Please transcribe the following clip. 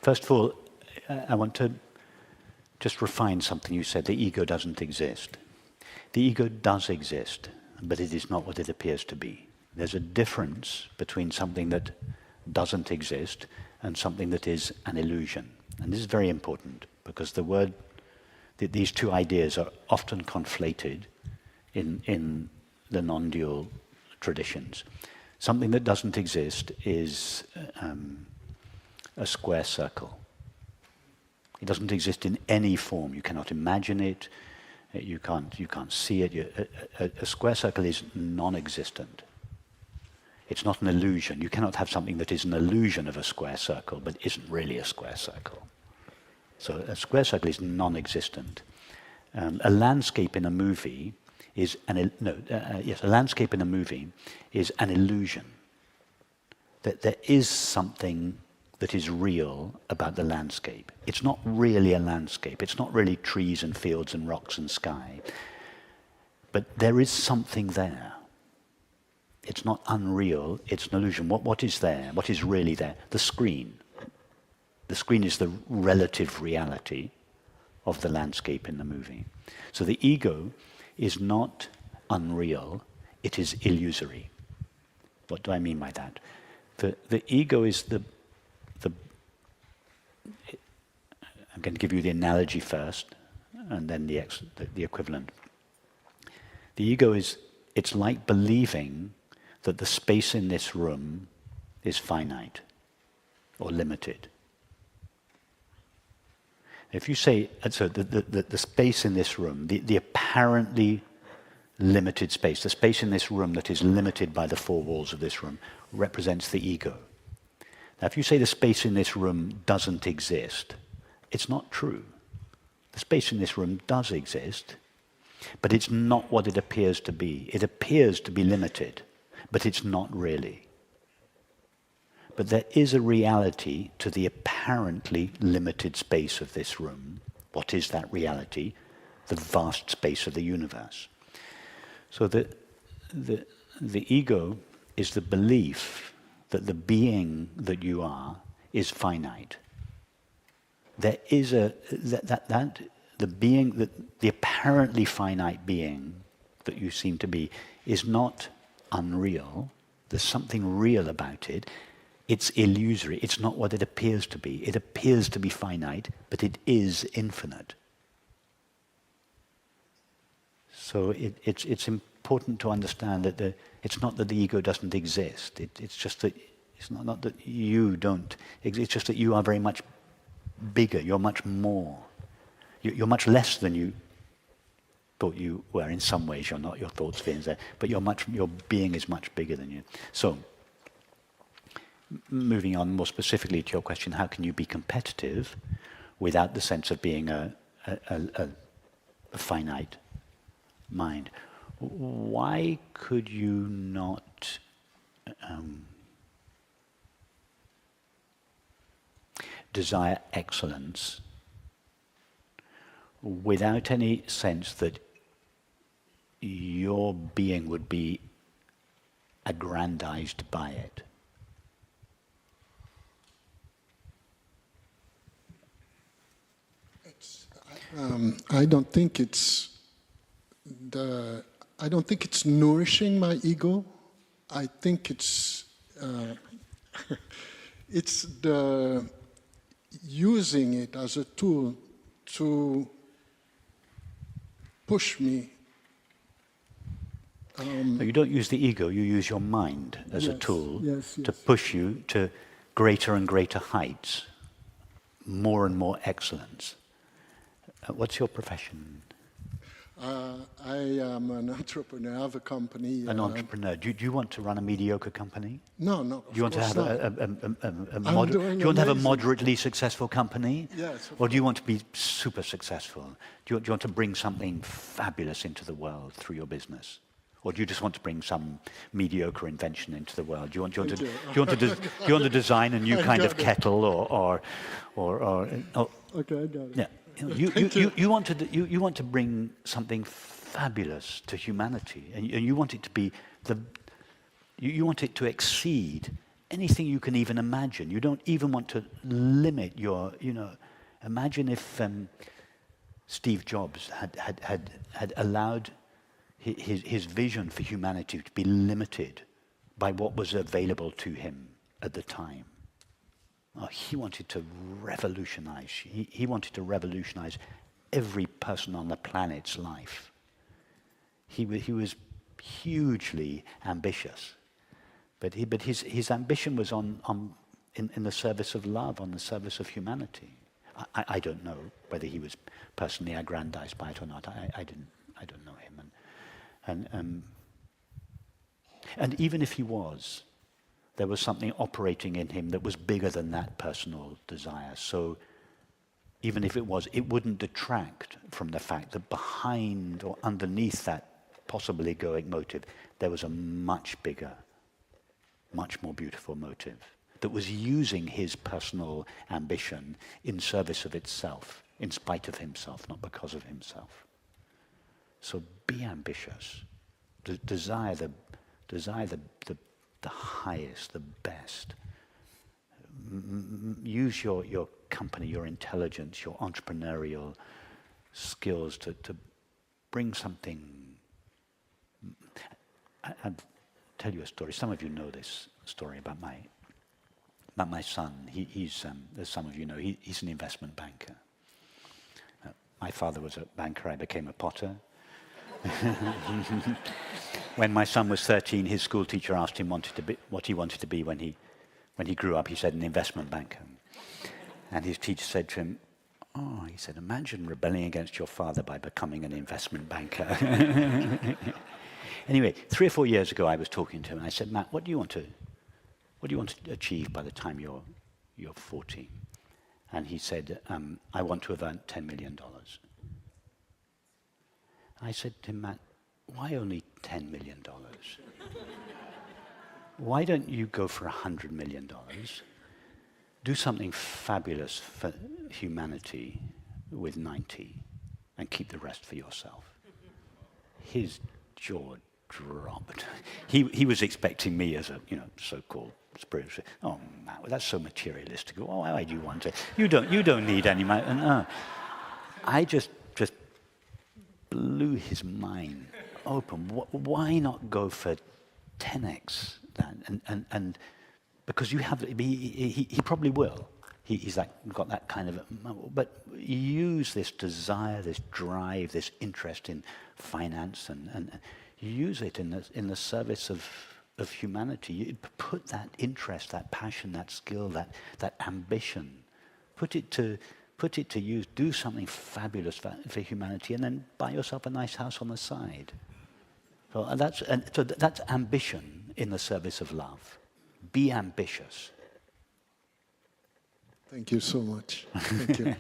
First of all, I want to just refine something you said. The ego doesn't exist. The ego does exist, but it is not what it appears to be. There's a difference between something that doesn't exist and something that is an illusion. And this is very important because these two ideas are often conflated in the non-dual traditions. Something that doesn't exist is a square circle. It doesn't exist in any form. You cannot imagine it. You can't see it. A square circle is non-existent. It's not an illusion. You cannot have something that is an illusion of a square circle, but isn't really a square circle. So a square circle is non-existent. A landscape in a movie is a landscape in a movie is an illusion. That there is something that is real about the landscape. It's not really a landscape. It's not really trees and fields and rocks and sky. But there is something there. It's not unreal, it's an illusion. What is there? What is really there? The screen. The screen is the relative reality of the landscape in the movie. So the ego is not unreal, it is illusory. What do I mean by that? The ego is I'm going to give you the analogy first, and then the equivalent. The ego it's like believing that the space in this room is finite or limited. If you say, so the space in this room, the apparently limited space, the space in this room that is limited by the four walls of this room, represents the ego. Now, if you say the space in this room doesn't exist, it's not true. The space in this room does exist, but it's not what it appears to be. It appears to be limited, but it's not really. But there is a reality to the apparently limited space of this room. What is that reality? The vast space of the universe. So the ego is the belief that the being that you are is finite. There is the being, the apparently finite being that you seem to be is not unreal. There's something real about it. It's illusory. It's not what it appears to be. It appears to be finite, but it is infinite. So it's important to understand that it's not that the ego doesn't exist. It's just that it's not that you don't exist. It's just that you are very much bigger. You're much more. You're much less than you thought you were. In some ways, you're not. Your thoughts, feelings, there, but your being is much bigger than you. So, moving on more specifically to your question, how can you be competitive without the sense of being a finite mind? Why could you not desire excellence without any sense that your being would be aggrandized by it? I don't think it's nourishing my ego. I think it's the using it as a tool to push me. No, you don't use the ego, you use your mind as a tool to push you to greater and greater heights, more and more excellence. What's your profession? I am an entrepreneur. I have a company. An entrepreneur. Do you want to run a mediocre company? No. Do you want to have do you want to have a moderately successful company? Yes. Or do you want to be super successful? Do you want to bring something fabulous into the world through your business? Or do you just want to bring some mediocre invention into the world? Do you want to design a new kind of kettle or Okay, I got it. yeah. You want to bring something fabulous to humanity, and you want it to be you want it to exceed anything you can even imagine. You don't even want to limit your, imagine if Steve Jobs had allowed his vision for humanity to be limited by what was available to him at the time. Oh, he wanted to revolutionize. He wanted to revolutionize every person on the planet's life. He was hugely ambitious, but his ambition was in the service of love, on the service of humanity. I don't know whether he was personally aggrandized by it or not. I don't know him, and even if he was, there was something operating in him that was bigger than that personal desire. So even if it was, it wouldn't detract from the fact that behind or underneath that possibly egoic motive, there was a much bigger, much more beautiful motive that was using his personal ambition in service of itself, in spite of himself, not because of himself. So be ambitious. Desire the highest, the best. Use your company, your intelligence, your entrepreneurial skills to bring something. I'll tell you a story. Some of you know this story about my son. He's as some of you know, he's an investment banker. My father was a banker. I became a potter. When my son was 13, his school teacher asked him what he wanted to be when he grew up. He said, an investment banker. And his teacher said to him, oh, he said, imagine rebelling against your father by becoming an investment banker. Anyway, 3 or 4 years ago, I was talking to him, and I said, Matt, what do you want to achieve by the time you're 40? And he said, I want to have earned $10 million. I said to him, Matt, why only $10 million? Why don't you go for $100 million? Do something fabulous for humanity with 90 and keep the rest for yourself. His jaw dropped. He was expecting me as a so-called spiritual. Oh, Matt, that's so materialistic. Oh, why do you want it? You don't need any money. No. I just blew his mind open. Why not go for 10x that? And because you have, he probably will. He's got that kind of, but use this desire, this drive, this interest in finance, and use it in the service of humanity. You put that interest, that passion, that skill, that ambition, put it to use. Do something fabulous for humanity, and then buy yourself a nice house on the side. So that's ambition in the service of love. Be ambitious. Thank you so much. Thank you.